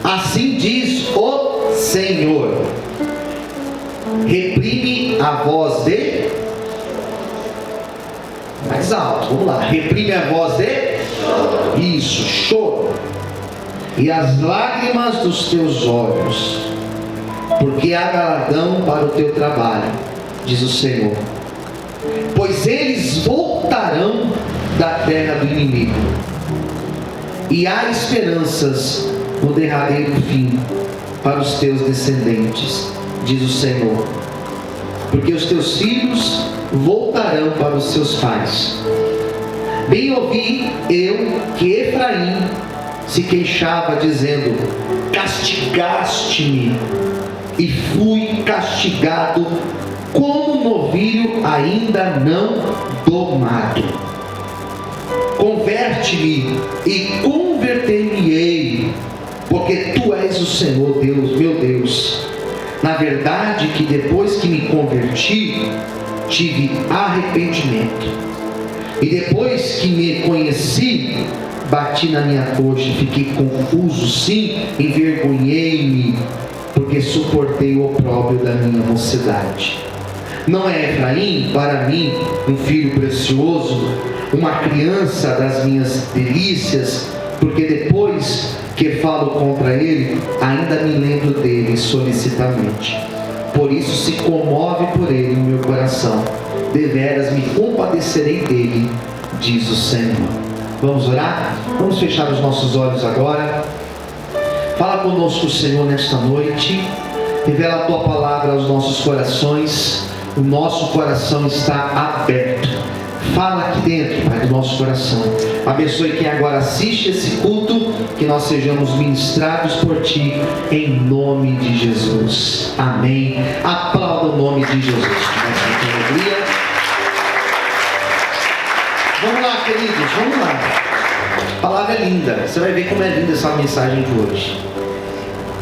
Assim diz o Senhor: reprime a voz de... Mais alto, vamos lá. Reprime a voz de... Isso, choro. E as lágrimas dos teus olhos, porque há galardão para o teu trabalho, diz o Senhor. Pois eles voltarão da terra do inimigo, e há esperanças no derradeiro fim para os teus descendentes, diz o Senhor. Porque os teus filhos voltarão para os seus pais. Bem ouvi eu que Efraim se queixava, dizendo: castigaste-me, e fui castigado como novilho ainda não domado. Converte-me e converter-me-ei, porque tu és o Senhor Deus, meu Deus. Na verdade que depois que me converti, tive arrependimento, e depois que me conheci, bati na minha coxa, fiquei confuso, sim, envergonhei-me, porque suportei o opróbrio da minha mocidade. Não é Efraim para mim um filho precioso, uma criança das minhas delícias? Porque depois que falo contra ele, ainda me lembro dele solicitamente. Por isso se comove por ele o meu coração. Deveras me compadecerei dele, diz o Senhor. Vamos orar? Vamos fechar os nossos olhos agora. Fala conosco, Senhor, nesta noite. Revela a tua palavra aos nossos corações. O nosso coração está aberto. Fala aqui dentro, Pai, do nosso coração. Abençoe quem agora assiste esse culto, que nós sejamos ministrados por Ti, em nome de Jesus. Amém. Aplauda o nome de Jesus. Com alegria. Vamos lá, queridos, vamos lá. A palavra é linda. Você vai ver como é linda essa mensagem de hoje.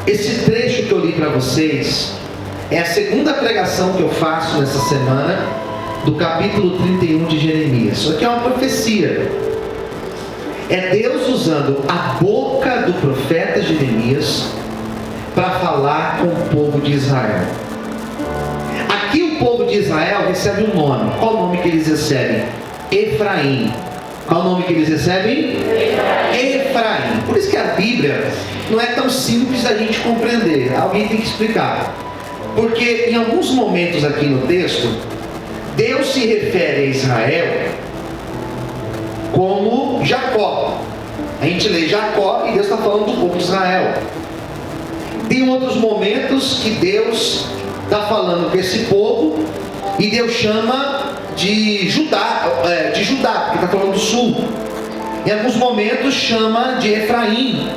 Esse trecho que eu li para vocês é a segunda pregação que eu faço nessa semana, do capítulo 31 de Jeremias. Isso aqui é uma profecia. É Deus usando a boca do profeta Jeremias para falar com o povo de Israel. Aqui o povo de Israel recebe um nome. Qual o nome que eles recebem? Efraim. Qual o nome que eles recebem? Efraim. Por isso que a Bíblia não é tão simples da gente compreender. Alguém tem que explicar. Porque em alguns momentos aqui no texto, Deus se refere a Israel como Jacó. A gente lê Jacó e Deus está falando do povo de Israel. Tem outros momentos que Deus está falando com esse povo e Deus chama de Judá, porque está falando do sul. Em alguns momentos chama de Efraim,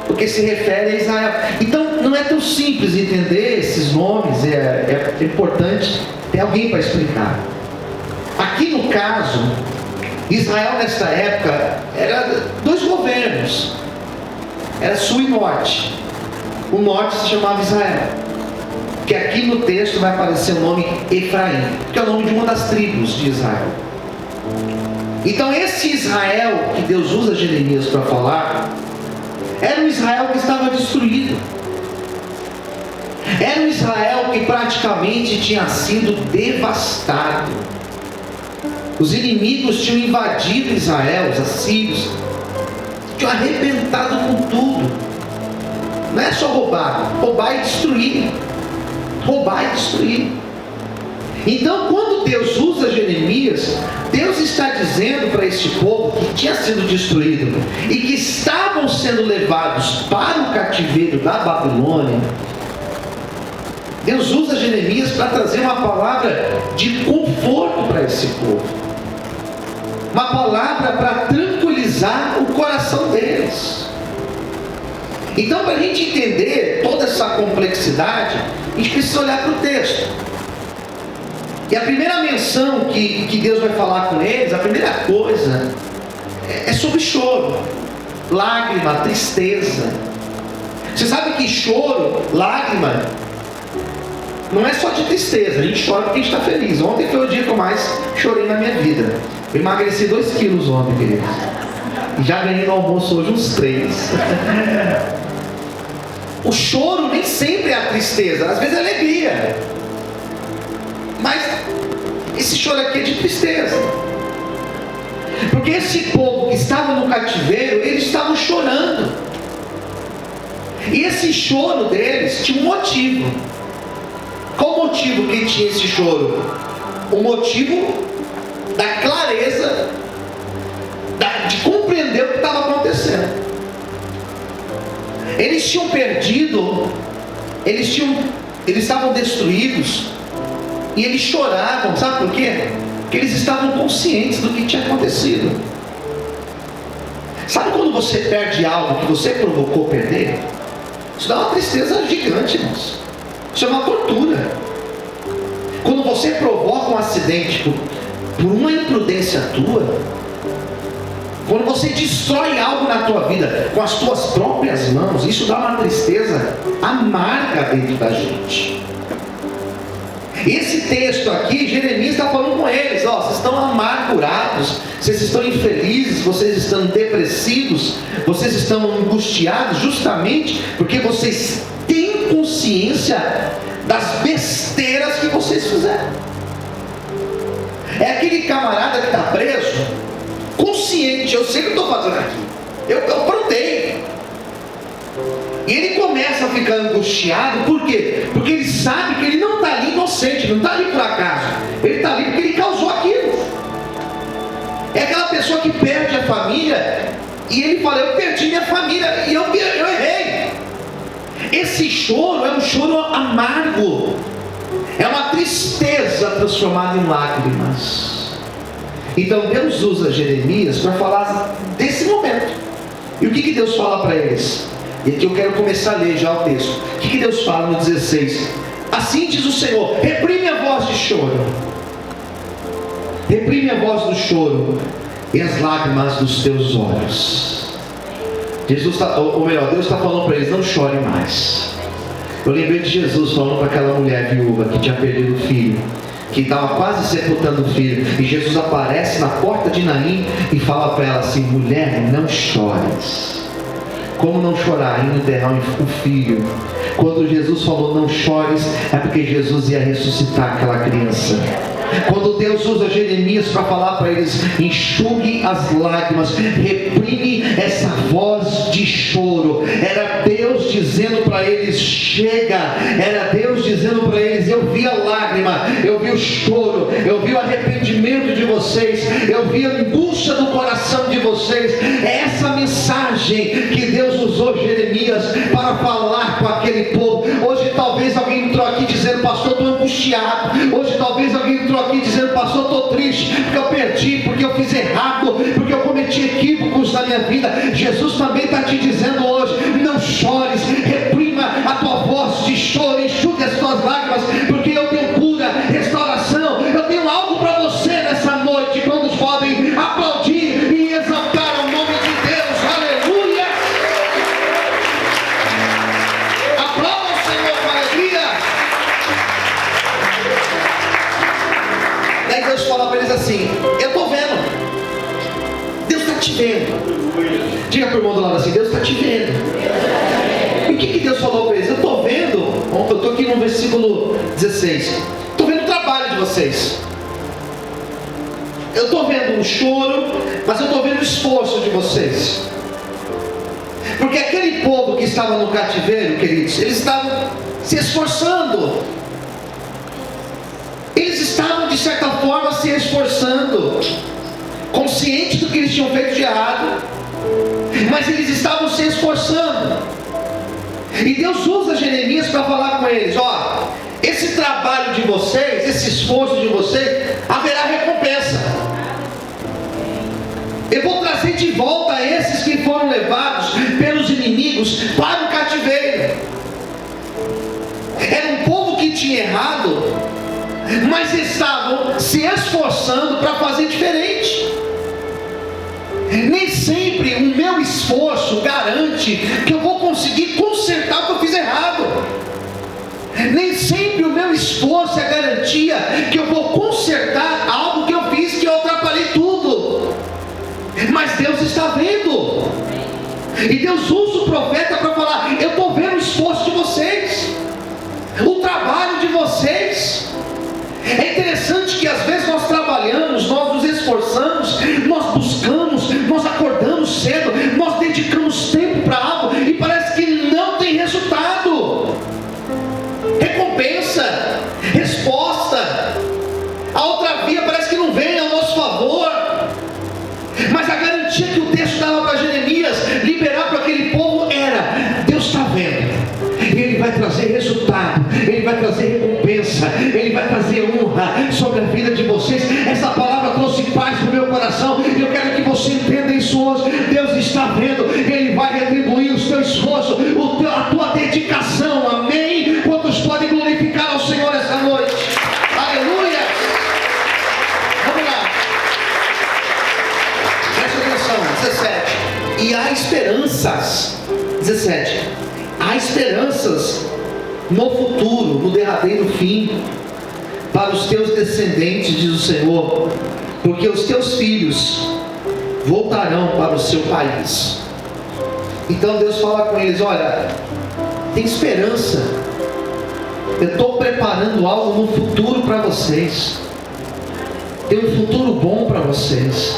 porque se refere a Israel. Então não é tão simples entender esses nomes. É importante ter alguém para explicar. Aqui no caso, Israel nesta época era dois governos, era sul e norte. O norte se chamava Israel, que aqui no texto vai aparecer o nome Efraim, que é o nome de uma das tribos de Israel. Então esse Israel que Deus usa Jeremias para falar, era um Israel que estava destruído. Era um Israel que praticamente tinha sido devastado. Os inimigos tinham invadido Israel, os assírios, tinham arrebentado com tudo. Não é só roubar e destruir. Roubar e destruir. Então, quando Deus usa Jeremias, Deus está dizendo para este povo que tinha sido destruído e que estavam sendo levados para o cativeiro da Babilônia. Deus usa Jeremias para trazer uma palavra de conforto para esse povo, uma palavra para tranquilizar o coração deles. Então, para a gente entender toda essa complexidade, a gente precisa olhar para o texto. E a primeira menção que Deus vai falar com eles, a primeira coisa, é sobre choro, lágrima, tristeza. Você sabe que choro, lágrima, não é só de tristeza. A gente chora porque a gente está feliz. Ontem foi o dia que eu mais chorei na minha vida. Eu emagreci 2 quilos ontem, queridos. E já ganhei no almoço hoje uns 3. O choro nem sempre é a tristeza, às vezes é alegria. Mas esse choro aqui é de tristeza. Porque esse povo que estava no cativeiro, eles estavam chorando. E esse choro deles tinha um motivo. Qual o motivo que tinha esse choro? O motivo da clareza, de compreender o que estava acontecendo. Eles tinham perdido, eles estavam destruídos, e eles choravam, sabe por quê? Porque eles estavam conscientes do que tinha acontecido. Sabe quando você perde algo que você provocou perder? Isso dá uma tristeza gigante, irmãos. Isso é uma tortura. Quando você provoca um acidente por uma imprudência tua, quando você destrói algo na tua vida com as tuas próprias mãos, isso dá uma tristeza amarga dentro da gente. Esse texto aqui, Jeremias está falando com eles: ó, vocês estão amargurados, vocês estão infelizes, vocês estão depressivos, vocês estão angustiados, justamente porque vocês têm consciência das besteiras que vocês fizeram. É aquele camarada que está preso, consciente: eu sei o que eu estou fazendo aqui, eu aprontei. E ele começa a ficar angustiado, por quê? Porque ele sabe que ele não está ali inocente, não está ali por acaso, ele está ali porque ele causou aquilo. É aquela pessoa que perde a família, e ele fala: eu perdi minha família, e eu errei. Esse choro é um choro amargo, é uma tristeza transformada em lágrimas. Então Deus usa Jeremias para falar desse momento. E o que Deus fala para eles? E aqui eu quero começar a ler já o texto. O que Deus fala no 16? Assim diz o Senhor: reprime a voz de choro, reprime a voz do choro e as lágrimas dos teus olhos. Deus está falando para eles: não chore mais. Eu lembrei de Jesus falando para aquela mulher viúva que tinha perdido o filho, que estava quase sepultando o filho, e Jesus aparece na porta de Naim e fala para ela assim: mulher, não chores. Como não chorar indo enterrar o filho? Quando Jesus falou não chores, é porque Jesus ia ressuscitar aquela criança. Quando Deus usa Jeremias para falar para eles: enxugue as lágrimas, reprime essa voz de choro, era Deus dizendo para eles: chega. Era Deus dizendo para eles: eu vi a lágrima, eu vi o choro, eu vi o arrependimento de vocês, eu vi a angústia do coração de vocês. É essa mensagem que Deus usou Jeremias para falar com aquele povo. Hoje talvez alguém entrou aqui dizendo: pastor, estou angustiado. Hoje talvez alguém entrou aqui dizendo: pastor, estou triste porque eu perdi, porque eu fiz errado, porque eu cometi equívocos na minha vida. Jesus também está te dizendo hoje: não chores, reprima a tua voz de choro, enxugue as tuas lágrimas, porque eu tenho cura, restauração, eu tenho algo para você nessa noite. Quando podem aplaudir e exaltar o nome de Deus, aleluia! Aplauda o Senhor com alegria. Daí Deus fala para eles assim: eu estou vendo, Deus está te vendo. Diga para o irmão do lado assim: Deus está te vendo. E o que Deus falou para eles? Eu estou vendo, eu estou aqui no versículo 16, estou vendo o trabalho de vocês, eu estou vendo o choro, mas eu estou vendo o esforço de vocês. Porque aquele povo que estava no cativeiro, queridos, eles estavam se esforçando, eles estavam de certa forma se esforçando, conscientes do que eles tinham feito de errado, mas eles estavam se esforçando. E Deus usa Jeremias para falar com eles: ó, esse trabalho de vocês, esse esforço de vocês, haverá recompensa. Eu vou trazer de volta esses que foram levados pelos inimigos para o cativeiro. Era um povo que tinha errado, mas estavam se esforçando para fazer diferente. Nem sempre o meu esforço garante que eu vou conseguir consertar o que eu fiz errado. Nem sempre o meu esforço é garantia que eu vou consertar algo que eu fiz, que eu atrapalhei tudo. Mas Deus está vendo. E Deus usa o profeta para falar: eu estou vendo o esforço de 17: há esperanças no futuro, no derradeiro fim, para os teus descendentes, diz o Senhor, porque os teus filhos voltarão para o seu país. Então Deus fala com eles: olha, tem esperança, eu estou preparando algo no futuro para vocês, tem um futuro bom para vocês.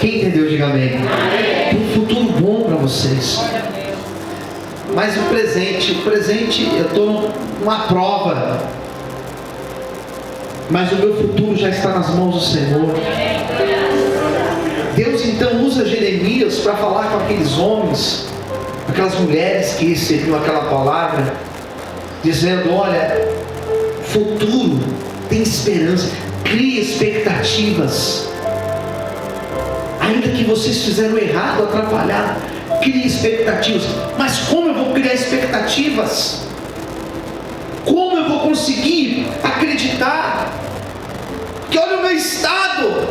Quem entendeu, diga amém. Tem um futuro bom para vocês. Mas o presente, eu estou numa prova, mas o meu futuro já está nas mãos do Senhor. Deus então usa Jeremias para falar com aqueles homens, aquelas mulheres que recebiam aquela palavra, dizendo: olha, futuro tem esperança, crie expectativas. Ainda que vocês fizeram errado, atrapalhado, crie expectativas. Mas como eu vou criar expectativas? Como eu vou conseguir acreditar? Que olha o meu estado.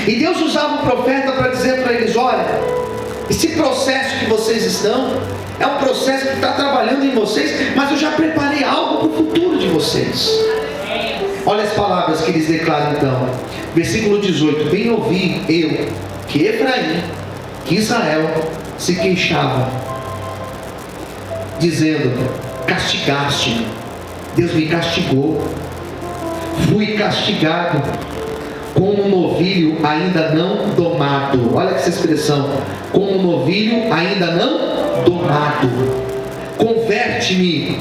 E Deus usava o profeta para dizer para eles: olha, esse processo que vocês estão é um processo que está trabalhando em vocês, mas eu já preparei algo para o futuro de vocês. Olha as palavras que eles declaram então, versículo 18: bem ouvi eu que Efraim, que Israel se queixava, dizendo: castigaste-me. Deus me castigou, fui castigado como um novilho ainda não domado. Olha essa expressão: como um novilho ainda não domado. Converte-me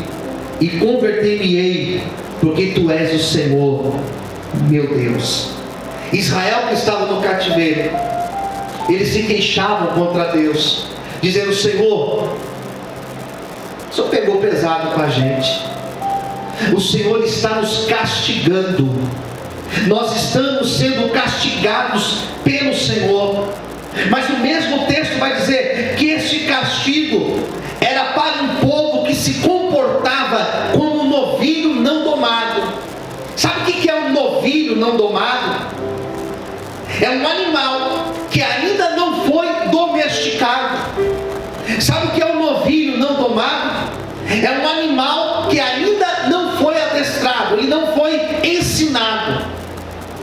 e converter-me-ei, porque tu és o Senhor meu Deus. Israel, que estava no cativeiro, eles se queixavam contra Deus, dizendo: Senhor, o Senhor pegou pesado com a gente, o Senhor está nos castigando, nós estamos sendo castigados pelo Senhor. Mas o mesmo texto vai dizer que este castigo era para um povo que se comportava como um novilho não domado. Sabe o que é um novilho não domado? É um animal que ainda não foi domesticado. Sabe o que é um novilho não domado? É um animal que ainda não foi adestrado, ele não foi ensinado.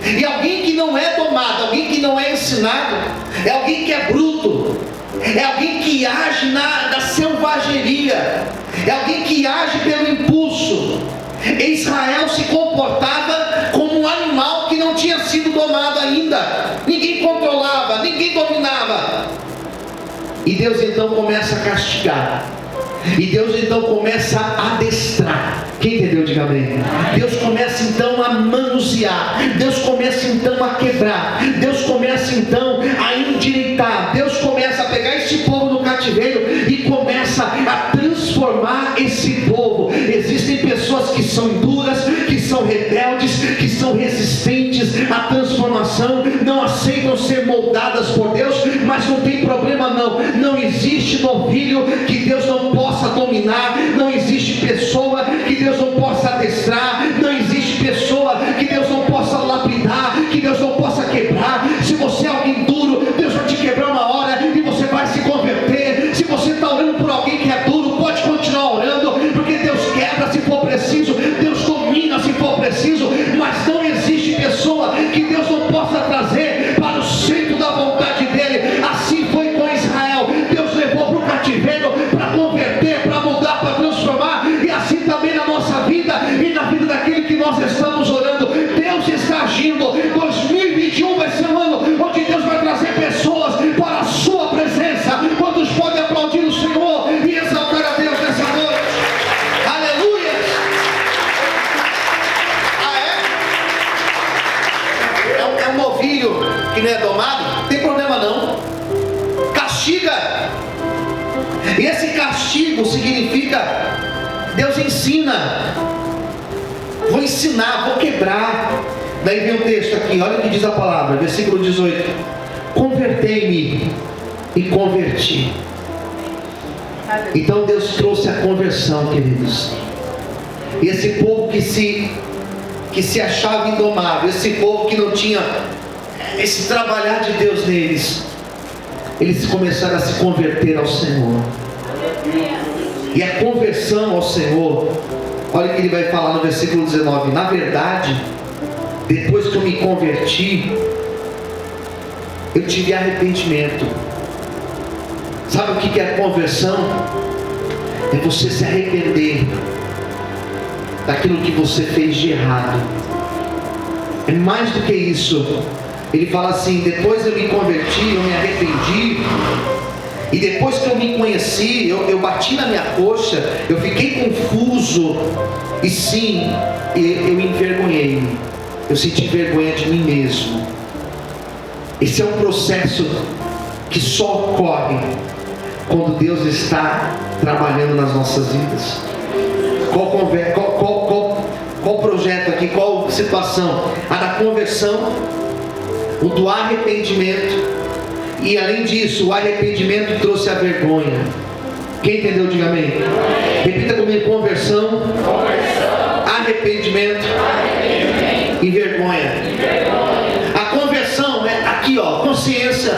E alguém que não é domado, alguém que não é ensinado, é alguém que é bruto, é alguém que age na selvageria, é alguém que age pelo impulso. Israel se comportava como um animal que não tinha sido domado ainda, ninguém controlava, ninguém dominava. E Deus então começa a castigar, e Deus então começa a adestrar. Quem entendeu, diga amém. Deus começa então a manusear, Deus começa então a quebrar, Deus começa então a endireitar, Deus começa a pegar esse povo no cativeiro e começa a transformar esse povo. Existem pessoas que são duras, que são rebeldes, que são resistentes à transformação, não aceitam ser moldadas por Deus, mas não tem problema não. Não existe novilho que Deus não possa dominar, não existe pessoa que Deus não possa adestrar, não existe pessoa que Deus não possa lapidar, que Deus não possa quebrar. Se você é alguém duro, Deus vai te quebrar uma hora e você vai se converter. Se você está orando por alguém que é duro, pode continuar orando, porque Deus quebra se for preciso, Deus domina se for preciso, mas não existe pessoa que Deus não possa trazer para o centro da vontade dele. Assim foi com Israel, Deus levou para o cativeiro para converter, para mudar, para transformar, e assim também na nossa vida e na vida daquele que nós estamos orando. Deus está agindo. 2021 vai ser um ano onde Deus vai trazer pessoas para a sua presença. Quantos podem aplaudir o Senhor e exaltar a Deus nessa noite? Aleluia! É um novilho que não é domado? Não tem problema não, castiga. E esse castigo significa: Deus ensina, vou ensinar, vou quebrar. Daí vem o texto aqui, olha o que diz a palavra, versículo 18: convertei-me e converti. Então Deus trouxe a conversão, queridos. E esse povo que se achava indomável, esse povo que não tinha esse trabalhar de Deus neles, eles começaram a se converter ao Senhor. E a conversão ao Senhor, olha o que ele vai falar no versículo 19: na verdade, depois que eu me converti, eu tive arrependimento. Sabe o que é a conversão? É você se arrepender daquilo que você fez de errado. É mais do que isso. Ele fala assim: depois eu me converti, eu me arrependi, e depois que eu me conheci, eu bati na minha coxa, eu fiquei confuso, e sim, eu envergonhei-me, eu senti vergonha de mim mesmo. Esse é um processo que só ocorre quando Deus está trabalhando nas nossas vidas. Qual projeto aqui, qual situação? A da conversão, o do arrependimento, e além disso, o arrependimento trouxe a vergonha. Quem entendeu, diga amém. Repita comigo: conversão, arrependimento e vergonha. A conversão é aqui, ó, consciência.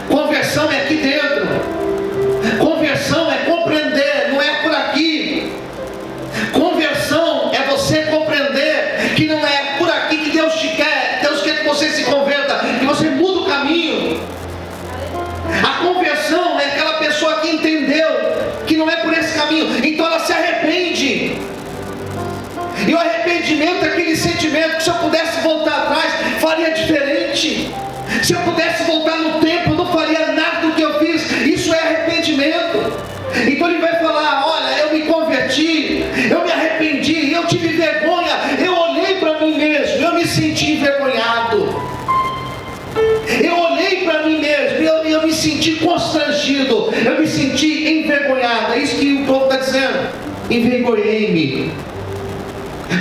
Conversão é aqui dentro. Conversão é compreender, não é por aqui. Conversão é você compreender que não é por aqui que Deus te quer. Deus quer que você se converta, que você muda o caminho. A conversão é aquela pessoa que entendeu que não é por esse caminho, então ela se arrepende. E o arrependimento é aquele sentimento que, se eu pudesse voltar atrás, faria diferente. Se eu pudesse voltar no tempo, eu não faria nada do que eu fiz. Isso é arrependimento. Então ele vai falar: olha, eu me converti, eu me arrependi, eu tive vergonha, eu olhei para mim mesmo, eu me senti envergonhado, eu olhei para mim mesmo, eu me senti constrangido, eu me senti envergonhado. É isso que o povo está dizendo: envergonhei-me.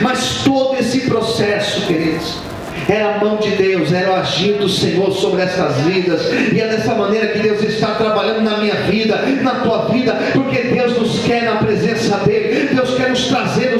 Mas todo esse processo, queridos, era a mão de Deus, era o agir do Senhor sobre essas vidas. E é dessa maneira que Deus está trabalhando na minha vida, na tua vida, porque Deus nos quer na presença dEle. Deus quer nos trazer